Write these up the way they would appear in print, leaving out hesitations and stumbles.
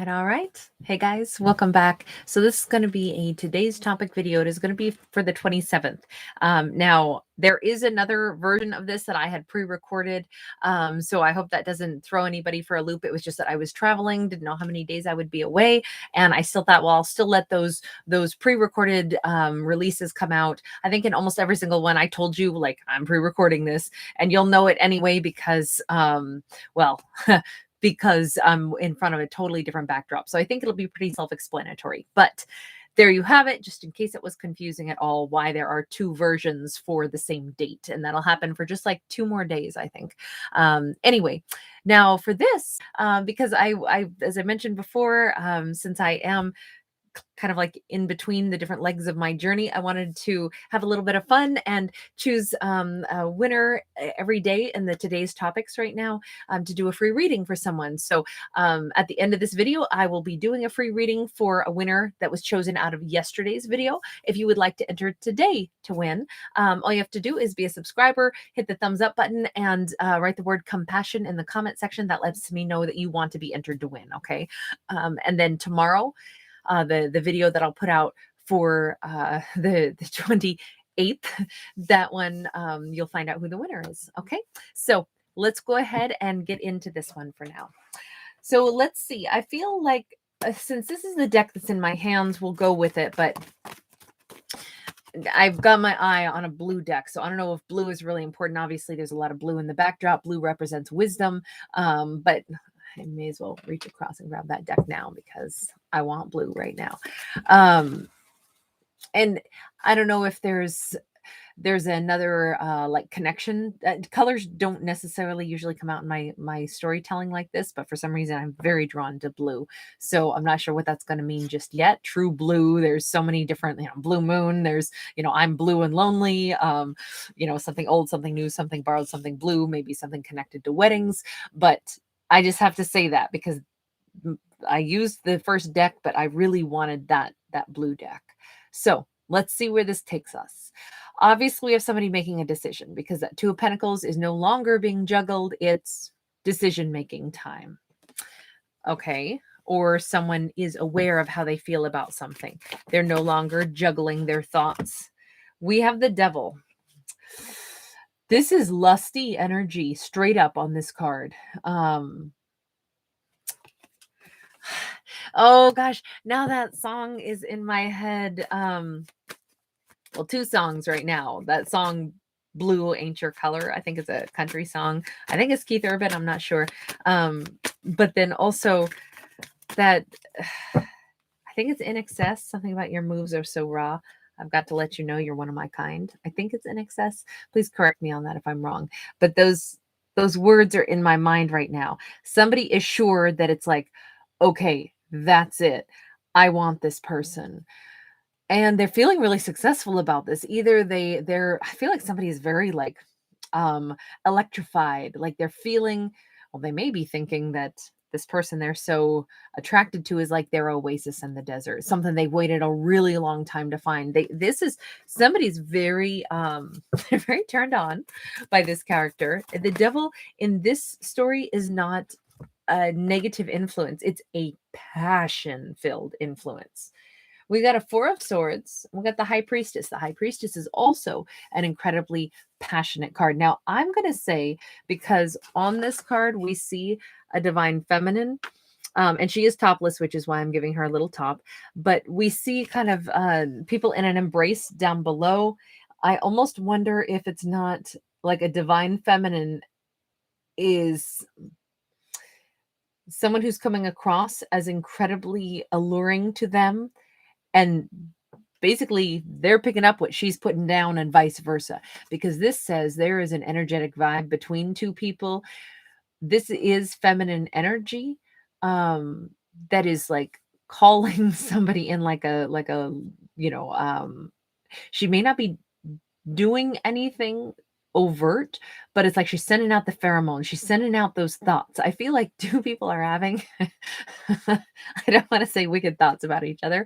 All right. Hey guys, welcome back. So this is going to be a today's topic video. It is going to be for the 27th. Now, there is another version of this that I had pre-recorded. So I hope that doesn't throw anybody for a loop. It was just that I was traveling, didn't know how many days I would be away. And I still thought, well, I'll still let those pre-recorded releases come out. I think in almost every single one, I told you, like, I'm pre-recording this and you'll know it anyway because, well, because I'm in front of a totally different backdrop. So I think it'll be pretty self-explanatory. But there you have it, just in case it was confusing at all, why there are two versions for the same date. And that'll happen for just like 2 more days, I think. Anyway, now for this, because I as I mentioned before, since I am kind of like in between the different legs of my journey, I wanted to have a little bit of fun and choose a winner every day in the today's topics right now to do a free reading for someone. So at the end of this video, I will be doing a free reading for a winner that was chosen out of yesterday's video. If you would like to enter today to win, all you have to do is be a subscriber, hit the thumbs up button, and write the word compassion in the comment section. That lets me know that you want to be entered to win. Okay. And then tomorrow, the video that I'll put out for the 28th, that one, you'll find out who the winner is. Okay, so let's go ahead and get into this one for now. So let's see. I feel like since this is the deck that's in my hands, we'll go with it, but I've got my eye on a blue deck, so I don't know if blue is really important. Obviously, there's a lot of blue in the backdrop. Blue represents wisdom, but I may as well reach across and grab that deck now because I want blue right now. And I don't know if there's another like connection. Colors don't necessarily usually come out in my storytelling like this, but for some reason I'm very drawn to blue. So I'm not sure what that's going to mean just yet. True blue, there's so many different, blue moon, there's, I'm blue and lonely, something old, something new, something borrowed, something blue, maybe something connected to weddings. But I just have to say that because I used the first deck, but I really wanted that blue deck. So let's see where this takes us. Obviously, we have somebody making a decision because that Two of Pentacles is no longer being juggled. It's decision-making time. Okay. Or someone is aware of how they feel about something. They're no longer juggling their thoughts. We have the Devil. This is lusty energy straight up on this card. Oh gosh, now that song is in my head. Well, 2 songs right now. That song Blue Ain't Your Color, I think is a country song. I think it's Keith Urban, I'm not sure. But then also that I think it's In Excess, something about your moves are so raw. I've got to let you know you're one of my kind. I think it's In Excess. Please correct me on that if I'm wrong. But those words are in my mind right now. Somebody is sure that it's like, okay, that's it. I want this person. And they're feeling really successful about this. Either I feel like somebody is very like electrified. Like they're feeling, well, they may be thinking that this person they're so attracted to is like their oasis in the desert, something they've waited a really long time to find. This is somebody's very very turned on by this character. The Devil in this story is not a negative influence. It's a passion-filled influence. We got a Four of Swords. We got the High Priestess. The High Priestess is also an incredibly passionate card. Now, I'm going to say, because on this card, we see a divine feminine, and she is topless, which is why I'm giving her a little top. But we see kind of people in an embrace down below. I almost wonder if it's not like a divine feminine is someone who's coming across as incredibly alluring to them. And basically, they're picking up what she's putting down and vice versa. Because this says there is an energetic vibe between 2 people. This is feminine energy that is like calling somebody in like a she may not be doing anything overt, but it's like she's sending out the pheromones. She's sending out those thoughts. I feel like 2 people are having, I don't want to say wicked thoughts about each other.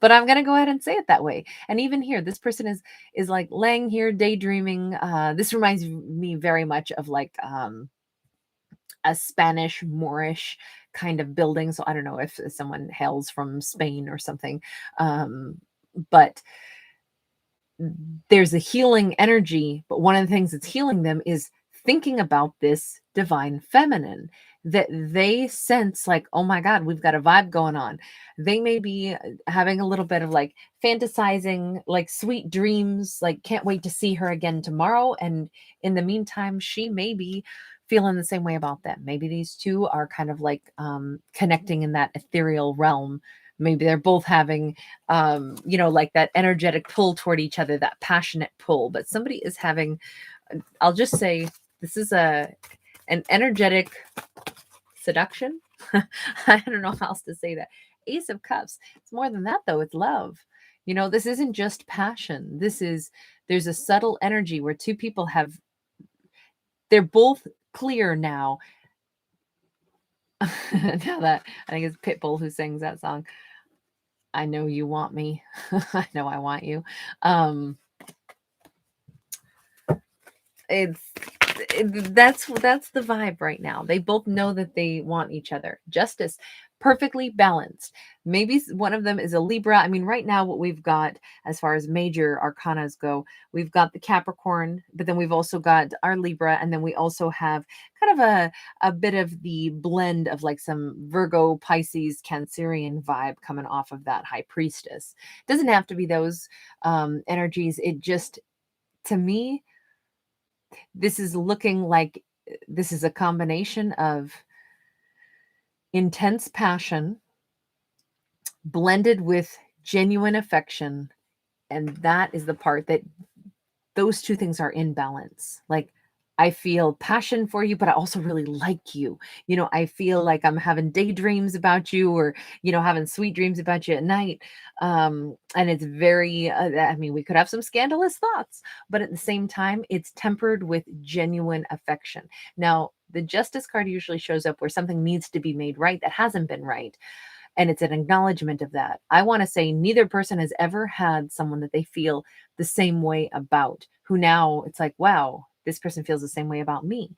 But I'm going to go ahead and say it that way. And even here, this person is like laying here daydreaming. This reminds me very much of like a Spanish Moorish kind of building. So I don't know if someone hails from Spain or something. But there's a healing energy, but one of the things that's healing them is thinking about this divine feminine that they sense like, oh my God, we've got a vibe going on. They may be having a little bit of like fantasizing, like sweet dreams, like can't wait to see her again tomorrow. And in the meantime, she may be feeling the same way about them. Maybe these two are kind of like connecting in that ethereal realm. Maybe they're both having like that energetic pull toward each other, that passionate pull, but somebody is having, I'll just say, this is an energetic seduction. I don't know how else to say that. Ace of Cups. It's more than that, though. It's love. This isn't just passion. There's a subtle energy where two people they're both clear now. Now that I think it's Pitbull who sings that song. I know you want me. I know I want you. That's the vibe right now. They both know that they want each other. Justice, perfectly balanced. Maybe one of them is a Libra. I mean, right now what we've got as far as major arcanas go, we've got the Capricorn, but then we've also got our Libra, and then we also have kind of a bit of the blend of like some Virgo, Pisces, Cancerian vibe coming off of that High Priestess. Doesn't have to be those energies. It just, to me, this is looking like this is a combination of intense passion blended with genuine affection. And that is the part that those two things are in balance. Like, I feel passion for you, but I also really like you. I feel like I'm having daydreams about you, or, having sweet dreams about you at night. And it's very, we could have some scandalous thoughts, but at the same time, it's tempered with genuine affection. Now, the Justice card usually shows up where something needs to be made right that hasn't been right. And it's an acknowledgement of that. I want to say neither person has ever had someone that they feel the same way about, who now it's like, wow, this person feels the same way about me.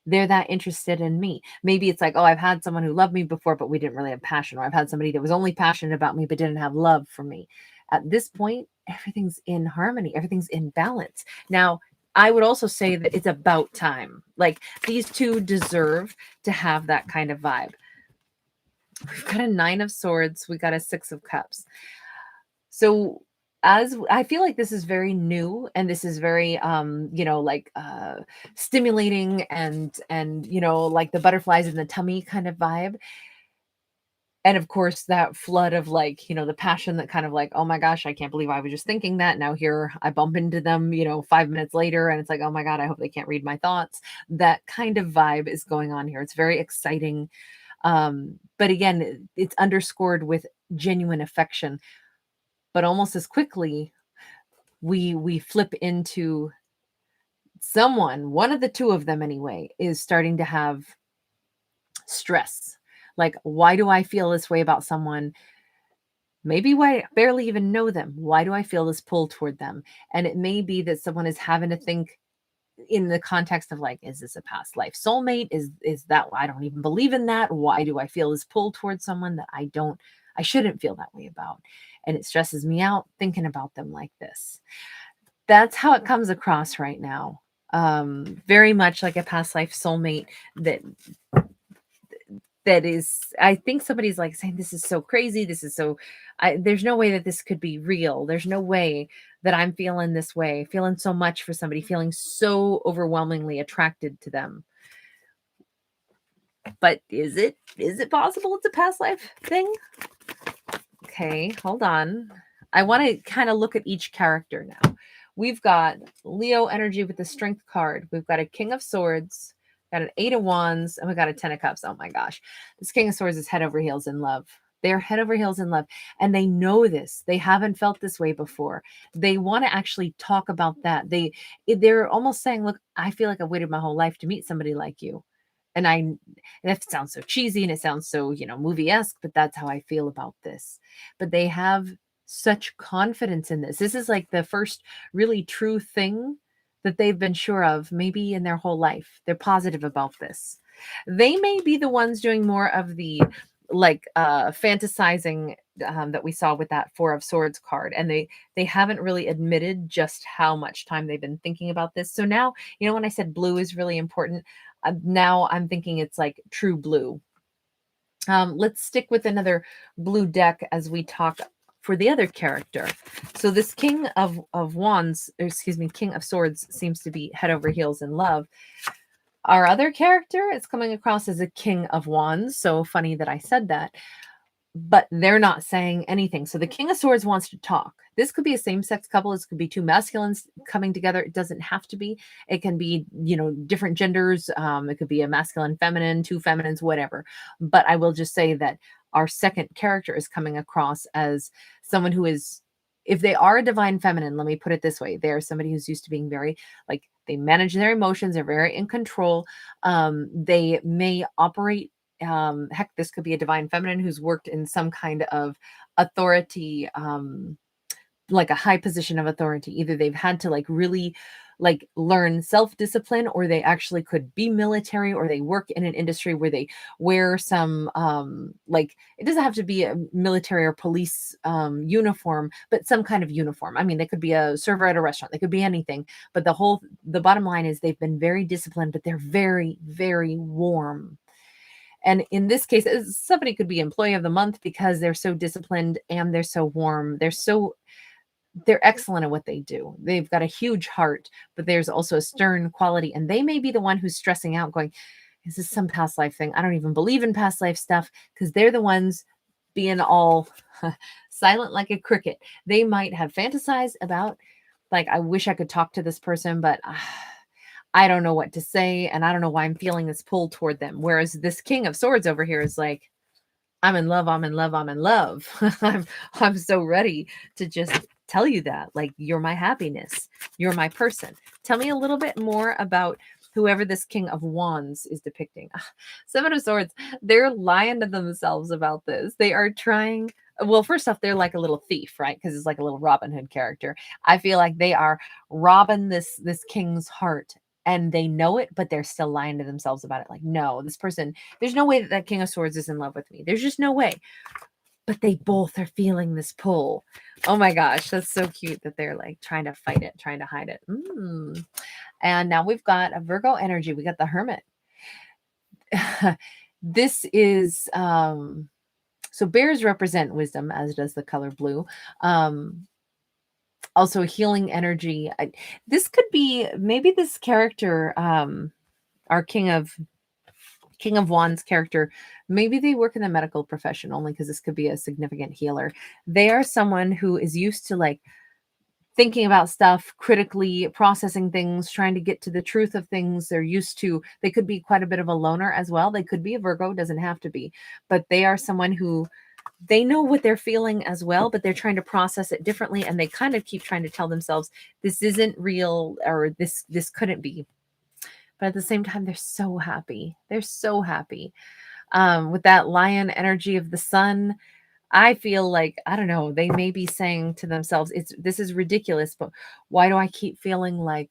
They're that interested in me. Maybe it's like, oh, I've had someone who loved me before, but we didn't really have passion. Or I've had somebody that was only passionate about me, but didn't have love for me. At this point, everything's in harmony. Everything's in balance. Now, I would also say that it's about time. Like, these two deserve to have that kind of vibe. We've got a 9 of Swords. We got a 6 of Cups. So as I feel like this is very new, and this is very stimulating and like the butterflies in the tummy kind of vibe. And of course that flood of like, the passion that kind of like, oh my gosh, I can't believe I was just thinking that. Now here I bump into them, 5 minutes later, and it's like, oh my God, I hope they can't read my thoughts. That kind of vibe is going on here. It's very exciting. But again, it's underscored with genuine affection. But almost as quickly, we flip into one of the two of them anyway, is starting to have stress. Like, why do I feel this way about someone? Maybe why I barely even know them. Why do I feel this pull toward them? And it may be that someone is having to think in the context of like, is this a past life soulmate? Is that, I don't even believe in that. Why do I feel this pull towards someone that I shouldn't feel that way about? And it stresses me out thinking about them like this. That's how it comes across right now. Very much like a past life soulmate that is, I think somebody's like saying, this is so crazy. This is so, there's no way that this could be real. There's no way that I'm feeling this way, feeling so much for somebody, feeling so overwhelmingly attracted to them. But is it possible it's a past life thing? Okay, hold on. I want to kind of look at each character now. We've got Leo energy with the Strength card. We've got a King of Swords, got an 8 of Wands, and we got a 10 of Cups. Oh my gosh. This King of Swords is head over heels in love. They're head over heels in love. And they know this. They haven't felt this way before. They want to actually talk about that. They're almost saying, look, I feel like I've waited my whole life to meet somebody like you. And that sounds so cheesy and it sounds so, movie-esque, but that's how I feel about this. But they have such confidence in this. This is like the first really true thing that they've been sure of maybe in their whole life. They're positive about this. They may be the ones doing more of the like fantasizing that we saw with that Four of Swords card, and they haven't really admitted just how much time they've been thinking about this. So now, you know, when I said blue is really important, now I'm thinking it's like true blue. Let's stick with another blue deck as we talk for the other character. So this King of Wands, or excuse me, King of Swords seems to be head over heels in love. Our other character is coming across as a King of Wands. So funny that I said that, but they're not saying anything. So the King of Swords wants to talk. This could be a same-sex couple. This could be two masculines coming together. It doesn't have to be. It can be, you know, different genders. It could be a masculine, feminine, two feminines, whatever. But I will just say that our second character is coming across as someone who is, if they are a divine feminine, let me put it this way, they're somebody who's used to being very, like, they manage their emotions, they're very in control. They may operate, heck, this could be a divine feminine who's worked in some kind of authority, like a high position of authority. Either they've had to like really like learn self-discipline, or they actually could be military, or they work in an industry where they wear some like, it doesn't have to be a military or police uniform, but some kind of uniform. I mean, they could be a server at a restaurant, they could be anything, but the bottom line is they've been very disciplined, but they're very, very warm. And in this case, somebody could be employee of the month because they're so disciplined and they're so warm. They're excellent at what they do. They've got a huge heart, but there's also a stern quality. And they may be the one who's stressing out going, is this some past life thing? I don't even believe in past life stuff, because they're the ones being all silent like a cricket. They might have fantasized about, like, I wish I could talk to this person, but I don't know what to say. And I don't know why I'm feeling this pull toward them. Whereas this King of Swords over here is like, I'm in love, I'm in love, I'm in love. I'm so ready to just tell you that. Like, you're my happiness. You're my person. Tell me a little bit more about whoever this King of Wands is depicting. Seven of Swords, they're lying to themselves about this. They are trying. Well, first off, they're like a little thief, right? Because it's like a little Robin Hood character. I feel like they are robbing this king's heart, and they know it, but they're still lying to themselves about it. Like, no, this person, there's no way that King of Swords is in love with me. There's just no way. But they both are feeling this pull. Oh my gosh, that's so cute that they're like trying to fight it, trying to hide it. And now we've got a Virgo energy. We got the Hermit. This is, so bears represent wisdom, as does the color blue. Also healing energy. This could be, maybe this character, our King of Wands character, maybe they work in the medical profession, only because this could be a significant healer. They are someone who is used to like thinking about stuff critically, processing things, trying to get to the truth of things. They're used to, they could be quite a bit of a loner as well. They could be a Virgo, doesn't have to be, but they are someone who, they know what they're feeling as well, but they're trying to process it differently. And they kind of keep trying to tell themselves, this isn't real, or this couldn't be. But at the same time, they're so happy. They're so happy. With that lion energy of the sun, I feel like, I don't know, they may be saying to themselves, this is ridiculous, but why do I keep feeling like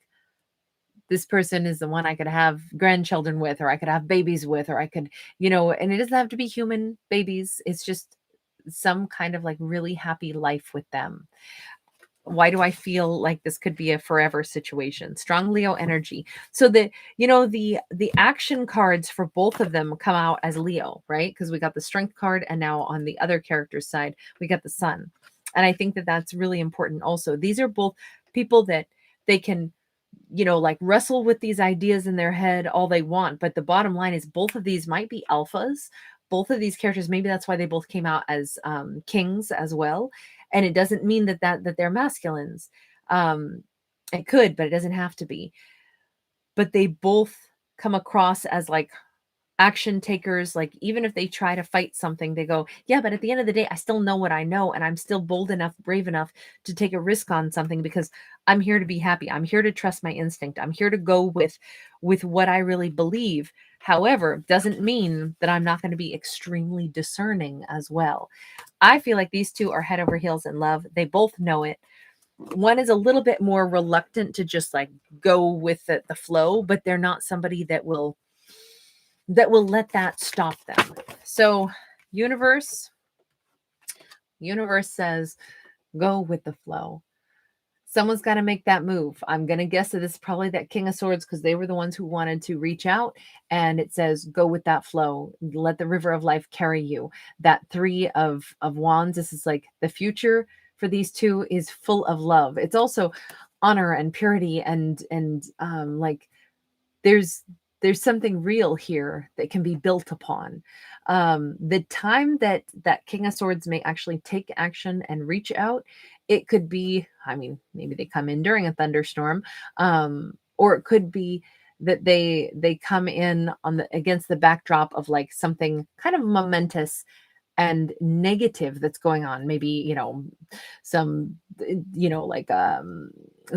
this person is the one I could have grandchildren with, or I could have babies with, or I could, you know, and it doesn't have to be human babies. It's just some kind of like really happy life with them. Why do I feel like this could be a forever situation? Strong Leo energy. So the, you know, the action cards for both of them come out as Leo, right? Because we got the strength card, and now on the other character's side, we got the sun. And I think that that's really important also. These are both people that they can, you know, like wrestle with these ideas in their head all they want. But the bottom line is both of these might be alphas. Both of these characters, maybe that's why they both came out as kings as well. And it doesn't mean that they're masculines. It could, but it doesn't have to be. But they both come across as like action takers. Like, even if they try to fight something, they go, yeah, but at the end of the day, I still know what I know, and I'm still bold enough, brave enough to take a risk on something, because I'm here to be happy. I'm here to trust my instinct. I'm here to go with what I really believe. However, doesn't mean that I'm not going to be extremely discerning as well. I feel like these two are head over heels in love. They both know it. One is a little bit more reluctant to just like go with the flow, but they're not somebody that will that will let that stop them. So universe says, go with the flow. Someone's got to make that move. I'm going to guess that it's probably that King of Swords, because they were the ones who wanted to reach out. And it says, go with that flow. Let the river of life carry you. That Three of Wands, this is like the future for these two is full of love. It's also honor and purity and like there's something real here that can be built upon. The time that King of Swords may actually take action and reach out, it could be, I mean, maybe they come in during a thunderstorm, or it could be that they come in on the against the backdrop of like something kind of momentous and negative that's going on. Maybe, some, like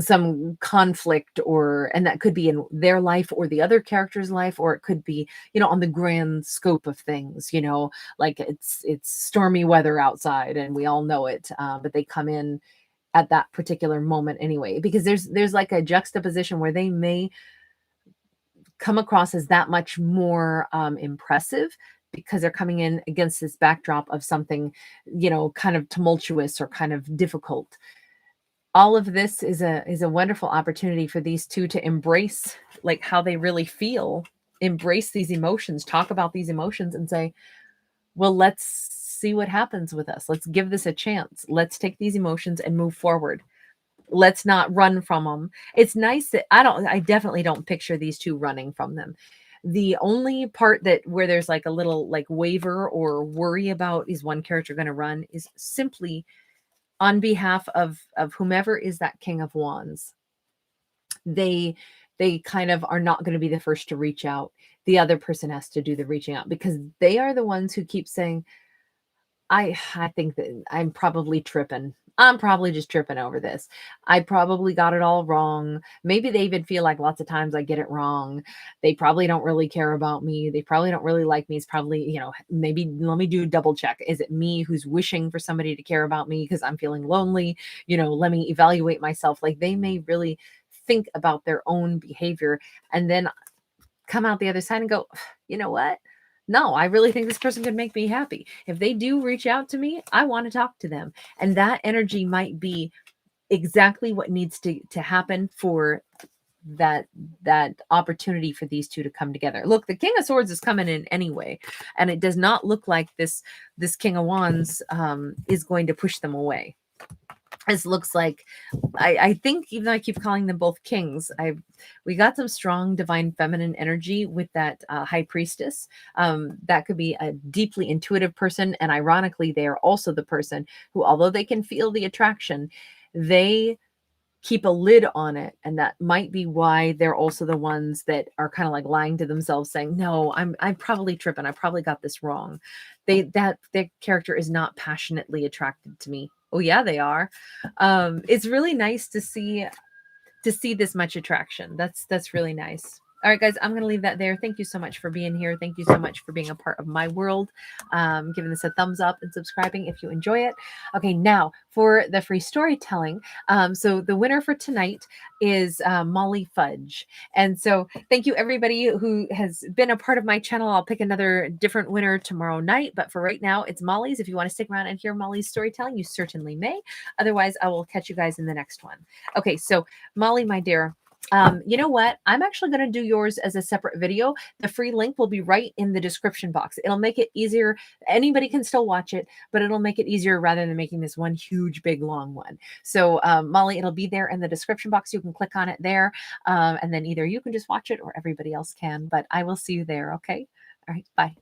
some conflict, and that could be in their life or the other character's life, or it could be, on the grand scope of things, like it's stormy weather outside and we all know it, but they come in at that particular moment anyway, because there's like a juxtaposition where they may come across as that much more impressive because they're coming in against this backdrop of something, kind of tumultuous or kind of difficult. All of this is a wonderful opportunity for these two to embrace like how they really feel, embrace these emotions, talk about these emotions and say, well, let's see what happens with us. Let's give this a chance. Let's take these emotions and move forward. Let's not run from them. It's nice that I definitely don't picture these two running from them. The only part that where there's like a little like waver or worry about is one character going to run is simply on behalf of whomever is that King of Wands. They kind of are not going to be the first to reach out. The other person has to do the reaching out because they are the ones who keep saying, I think that I'm probably tripping. I'm probably just tripping over this. I probably got it all wrong. Maybe they even feel like lots of times I get it wrong. They probably don't really care about me. They probably don't really like me. It's probably, maybe let me do a double check. Is it me who's wishing for somebody to care about me because I'm feeling lonely? Let me evaluate myself. Like they may really think about their own behavior and then come out the other side and go, you know what? No, I really think this person could make me happy. If they do reach out to me, I want to talk to them. And that energy might be exactly what needs to happen for that opportunity for these two to come together. Look, the King of Swords is coming in anyway, and it does not look like this King of Wands is going to push them away. This looks like, I think, even though I keep calling them both kings, we got some strong divine feminine energy with that high priestess. That could be a deeply intuitive person, and ironically, they are also the person who, although they can feel the attraction, they keep a lid on it, and that might be why they're also the ones that are kind of like lying to themselves, saying, "No, I'm probably tripping. I probably got this wrong." That character is not passionately attracted to me. Oh yeah, they are. It's really nice to see this much attraction. That's really nice. All right, guys, I'm going to leave that there. Thank you so much for being here. Thank you so much for being a part of my world. Giving this a thumbs up and subscribing if you enjoy it. Okay, now for the free storytelling. So the winner for tonight is Molly Fudge. And so thank you everybody who has been a part of my channel. I'll pick another different winner tomorrow night. But for right now, it's Molly's. If you want to stick around and hear Molly's storytelling, you certainly may. Otherwise, I will catch you guys in the next one. Okay, so Molly, my dear, you know what? I'm actually going to do yours as a separate video. The free link will be right in the description box. It'll make it easier. Anybody can still watch it, but it'll make it easier rather than making this one huge, big, long one. So Molly, it'll be there in the description box. You can click on it there. And then either you can just watch it or everybody else can, but I will see you there. Okay. All right. Bye.